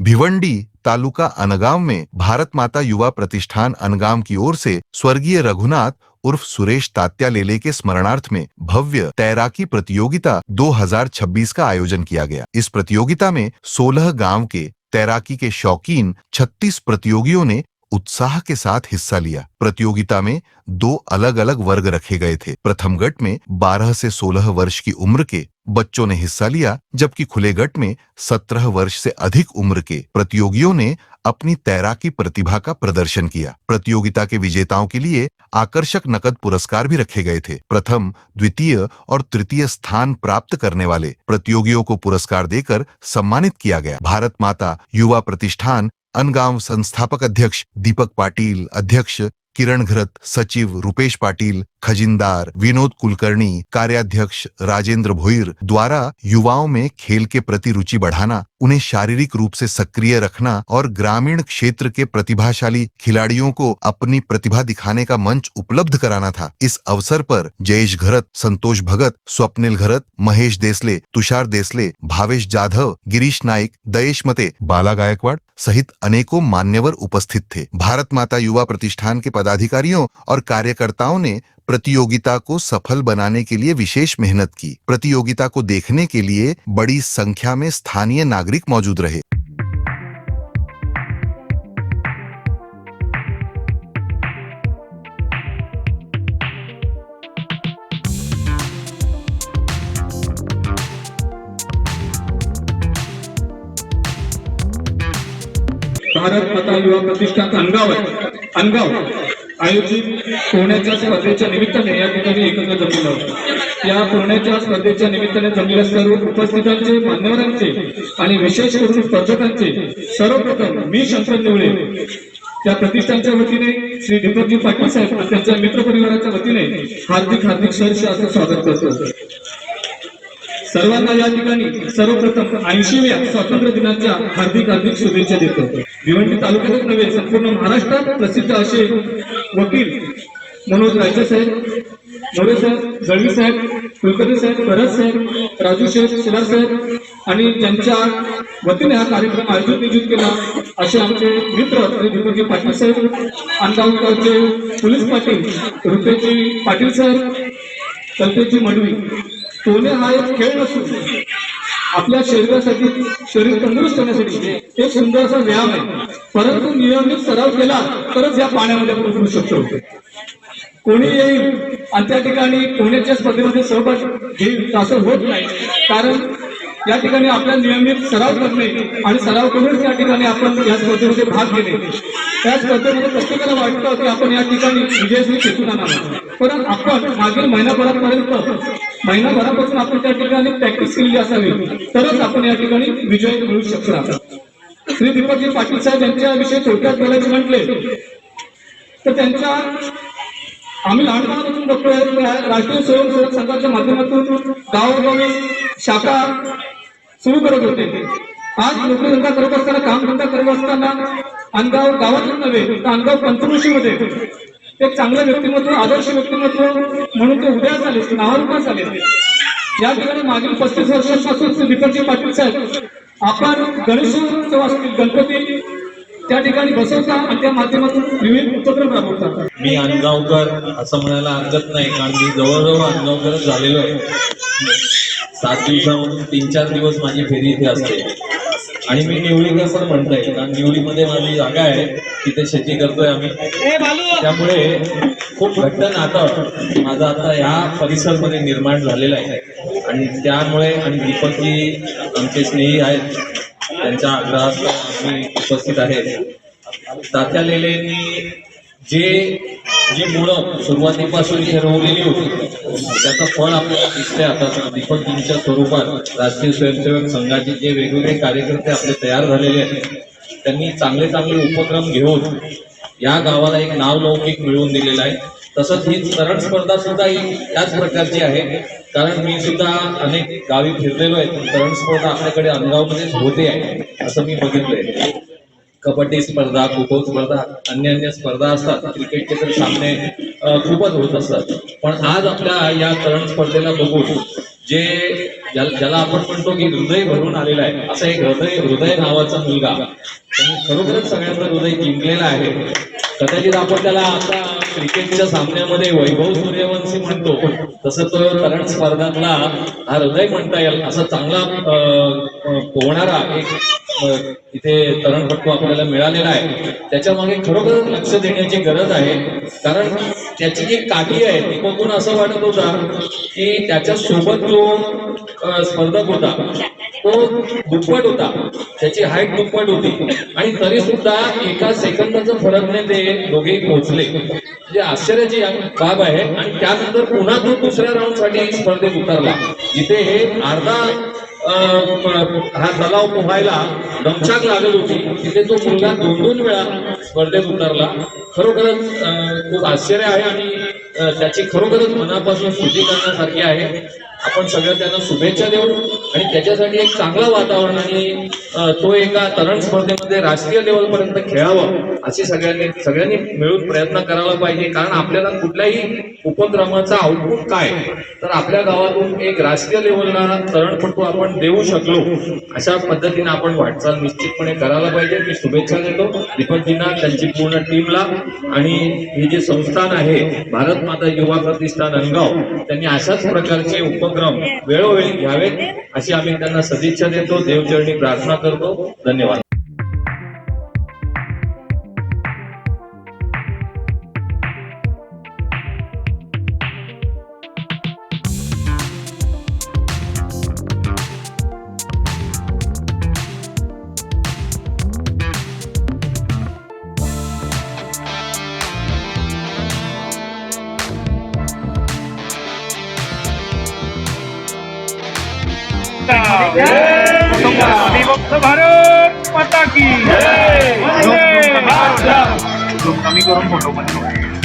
भिवंडी तालुका अनगांव में भारत माता युवा प्रतिष्ठान अनगांव की ओर से स्वर्गीय रघुनाथ उर्फ सुरेश तात्या लेले के स्मरणार्थ में भव्य तैराकी प्रतियोगिता 2026 का आयोजन किया गया। इस प्रतियोगिता में 16 गांव के तैराकी के शौकीन 36 प्रतियोगियों ने उत्साह के साथ हिस्सा लिया। प्रतियोगिता में 2 अलग अलग वर्ग रखे गए थे। प्रथम गट में 12 से 16 वर्ष की उम्र के बच्चों ने हिस्सा लिया, जबकि खुले गट में 17 वर्ष से अधिक उम्र के प्रतियोगियों ने अपनी तैराकी प्रतिभा का प्रदर्शन किया। प्रतियोगिता के विजेताओं के लिए आकर्षक नकद पुरस्कार भी रखे गए थे। प्रथम, द्वितीय और तृतीय स्थान प्राप्त करने वाले प्रतियोगियों को पुरस्कार देकर सम्मानित किया गया। भारत माता युवा प्रतिष्ठान अनगांव संस्थापक अध्यक्ष दीपक पाटिल, अध्यक्ष किरण घरत, सचिव रुपेश पाटिल, खजिनदार विनोद कुलकर्णी, कार्याध्यक्ष राजेंद्र भोईर द्वारा युवाओं में खेल के प्रति रुचि बढ़ाना, उन्हें शारीरिक रूप से सक्रिय रखना और ग्रामीण क्षेत्र के प्रतिभाशाली खिलाड़ियों को अपनी प्रतिभा दिखाने का मंच उपलब्ध कराना था। इस अवसर पर जयेश घरत, संतोष भगत, स्वप्निल घरत, महेश देसले, तुषार देसले, भावेश जाधव, गिरीश नाइक, दयेश मते, बाला गायकवाड़ सहित अनेकों मान्यवर उपस्थित थे। भारत माता युवा प्रतिष्ठान के पदाधिकारियों और कार्यकर्ताओं ने प्रतियोगिता को सफल बनाने के लिए विशेष मेहनत की। प्रतियोगिता को देखने के लिए बड़ी संख्या में स्थानीय नागरिक मौजूद रहे। भारत माता युवा प्रतिष्ठान अनगाव आयोजित पोहण्याच्या स्पर्धेच्या निमित्ताने या ठिकाणी एकत्र जमलेलो आहोत। या पोहण्याच्या स्पर्धेच्या निमित्ताने जमलेल्या सर्व उपस्थितांचे, मान्यवरांचे आणि विशेष करून स्पर्धकांचे सर्वप्रथम मी शंकर निवळे त्या प्रतिष्ठानच्या वतीने श्री दीपकजी पाटील साहेब आणि त्यांच्या मित्रपरिवाराच्या वतीने हार्दिक सहर्ष असं स्वागत करतो। सर्वांना या ठिकाणी सर्वप्रथम 80व्या स्वातंत्र्य दिनाच्या हार्दिक शुभेच्छा देतो। भिवंडी तालुक्यातच नव्हे संपूर्ण महाराष्ट्रात प्रसिद्ध असे वकील मनोज राजे साहेब, मोरे साहेब, जळवी साहेब, कुलकर्णी साहेब, भरत साहेब, राजू शेठ, शिलार साहेब आणि त्यांच्या वतीने हा कार्यक्रम आयोजित केला असे आमचे मित्र दीपकजी पाटील साहेब, अनगावचे पोलीस पाटील रुपेशजी पाटील साहेब, कल्पेशजी मडवी। पोहणे हा एक खेळ नसून आपल्या शरीरासाठी, शरीर तंदुरुस्त होण्यासाठी एक सुंदर असा व्यायाम आहे, परंतु नियमित सराव केला तरच या पाण्यामध्ये आपण उतरू शकतो। कोणी येईल आणि त्या ठिकाणी पोहण्याच्या स्पर्धेमध्ये सहभाग घेईल असं होत नाही, कारण या ठिकाणी आपल्या नियमित सराव करणे आणि सराव करून त्या ठिकाणी आपण या स्पर्धेमध्ये भाग घेणे, त्या स्पर्धेमध्ये प्रत्येकाला वाटतं की आपण या ठिकाणी विजयश्री खेचून आणावा, पण आपण मागील महिनाभरापासून आपण त्या ठिकाणी प्रॅक्टिस केलेली असावी, तरच आपण या ठिकाणी विजय मिळू शकतो। श्री दीपकजी पाटील साहेब यांच्याविषयी थोडक्यात बोलायचं म्हटले तर त्यांच्या आम्ही लहानपणापासून बघतोय राष्ट्रीय स्वयंसेवक संघाच्या माध्यमातून गावोगावी शाखा सुरू करत होते। आज नोकरीधंदा करत असताना, कामधंदा करत असताना अनगाव गावातच नव्हे तर अनगाव पंचकृषीमध्ये एक चांगलं व्यक्तिमत्व, आदर्श व्यक्तिमत्व म्हणून ते उदयास आले, नावारूपास आले। या ठिकाणी मागील 35 वर्षांपासून दीपकजी पाटील साहेब आपण गणेशोत्सव असतील, गणपती त्या ठिकाणी बसवता आणि त्या माध्यमातून विविध उपक्रम राबवतात। मी अनगावकर असं म्हणायला हरकत नाही, कारण मी जवळजवळ अनगावकरच झालेलो आहे। 7 दिवसामधून 3-4 दिवस माझी फेरी इथे असते आणि मी निवळीकर पण म्हणता येईल, कारण निवळीमध्ये माझी जागा आहे, तिथे शेती करतोय आम्ही, त्यामुळे खूप घट्ट नातं माझं आता या परिसरमध्ये निर्माण झालेलं आहे। आणि त्यामुळे आणि दीपकजी आमचे स्नेही आहेत, त्यांच्या आग्रहास्तव आम्ही उपस्थित आहेत। तात्या लेलेंनी जी मुळं सुरुवातीपासून इथे रोवलेली होती त्याचं फळ आपल्याला दिसतंय आता दीपकजींच्या स्वरूपात। राष्ट्रीय स्वयंसेवक संघाचे जे वेगवेगळे कार्यकर्ते आपले तयार झालेले आहेत, त्यांनी चांगले उपक्रम घेऊन या गावाला एक नावलौकिक मिळवून दिलेला आहे। तसंच ही तरण स्पर्धा सुद्धा ही त्याच प्रकारची आहे, कारण मी सुद्धा अनेक गावी फिरलेलो आहे। तरण स्पर्धा आपल्याकडे अनगावमध्येच होते आहे असं मी बघितलंय। कबड्डी स्पर्धा, खो खो स्पर्धा, अन्य स्पर्धा असतात, क्रिकेटचे तर सामने खूपच होत असतात, पण आज आपल्या या तरण स्पर्धेला बघून जे ज्याला आपण म्हणतो की हृदय भरून आलेलं आहे, असं एक हृदय नावाचा मुलगा त्यांनी खरोखरच सगळ्यांचं हृदय जिंकलेलं आहे. कदाचित आपण त्याला आता क्रिकेटच्या सामन्यामध्ये वैभव सूर्यवंशी म्हणतो, तसं तो तरण स्पर्धातला हा हृदय म्हणता येईल असा चांगला पोहणारा एक इथे तरणपटू आपल्याला मिळालेला आहे. त्याच्या मागे खरोखर लक्ष देण्याची गरज आहे, कारण त्याची जी काठी आहे ती बघून असं वाटत होता की त्याच्या सोबत जो स्पर्धक होता तो दुप्पट होता, त्याची हाईट दुप्पट होती आणि तरी सुद्धा एका सेकंदाचा फरकने ते दोघेही पोहोचले. म्हणजे आश्चर्याची बाब आहे. आणि त्यानंतर पुन्हा तो दुसऱ्या राऊंड साठी स्पर्धेत उतरला, जिथे हे अर्धा हा तलाव पोहायला दमछाक लागत होती, तिथे तो मुलगा 2-2 वेळा स्पर्धेत उतरला. खरोखरच खूप आश्चर्य आहे आणि त्याची खरोखरच मनापासून स्तुती करण्यासारखी आहे. आपण सगळं त्यांना शुभेच्छा देऊ आणि त्याच्यासाठी एक चांगलं वातावरण आणि तो एका तरण स्पर्धेमध्ये राष्ट्रीय लेवलपर्यंत खेळावं अशी सगळ्यांनी मिळून प्रयत्न करायला पाहिजे. कारण आपल्याला कुठल्याही उपक्रमाचा आउटपुट काय, तर आपल्या गावातून एक राष्ट्रीय लेवलला तरणपटू आपण देऊ शकलो, अशा पद्धतीने आपण वाटचाल निश्चितपणे करायला पाहिजे. मी शुभेच्छा देतो दीपकजींना, त्यांची पूर्ण टीमला. आणि हे जे संस्थान आहे भारत माता युवा प्रतिष्ठान अनगाव, त्यांनी अशाच प्रकारचे उपक्रम वेळोवेळी घ्यावेत अशी आम्ही त्यांना सदिच्छा देतो, देवचरणी प्रार्थना करतो. धन्यवाद. विभक्त भारत माता की जय. कमी करून फोटो मध्ये